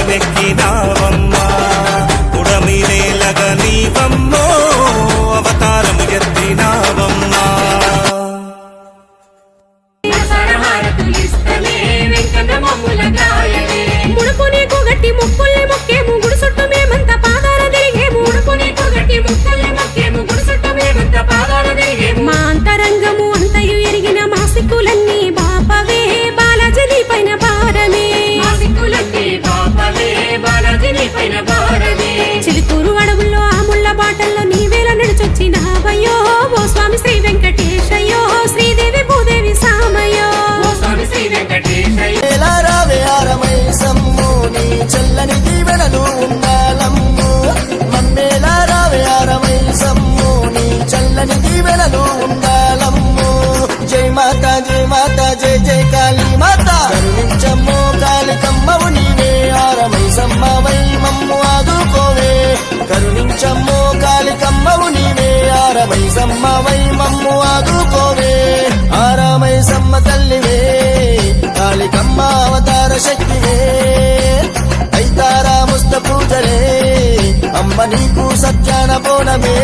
కొలిమెక్కినావమ్మా పుడమి నేలగ నీవమ్మో అవతారము ఎత్తినావమ్మా ముడుపు నీకు గట్టి ముక్కుల్ని మొక్కేము గుడి చుట్టూ మేమంతా పాదాల తిరిగేము మా అంతరంగము అంతయు ఎరిగిన మా సిక్కులన్నీ బాపవే బాలాజీ నీ పైన భారమే చిలుకూరు అడవుల్లో ఆ ముళ్ళ బాటల్లో నీవేళ నడిచొచ్చినావయ్యో ఓ స్వామి శ్రీ వెంకటేశయ్యో శ్రీదేవి భూదేవి సామయ్యో చల్లని దీవెనలు ఉండాలమ్ము మమ్మేలా రావే ఆరమై సమ్ము నీ చల్లని దీవెనలు ఉండాలమ్ము జై మాత జై జై కాళీ మాత కరుణించమ్మో కాళికమ్మవు నీవే ఆరమై సమ్మవై మమ్ము ఆదుకోవే కరుణించమ్మో కాళికమ్మవు నీవే ఆరమై సమ్మవై మమ్ము ఆదుకోవే ఆరమై సమ్మ తల్లివే కాళికమ్మ అవతార శక్తివే అయితారా ముస్త పూజలే అమ్మ నీకు సత్యాన బోనమే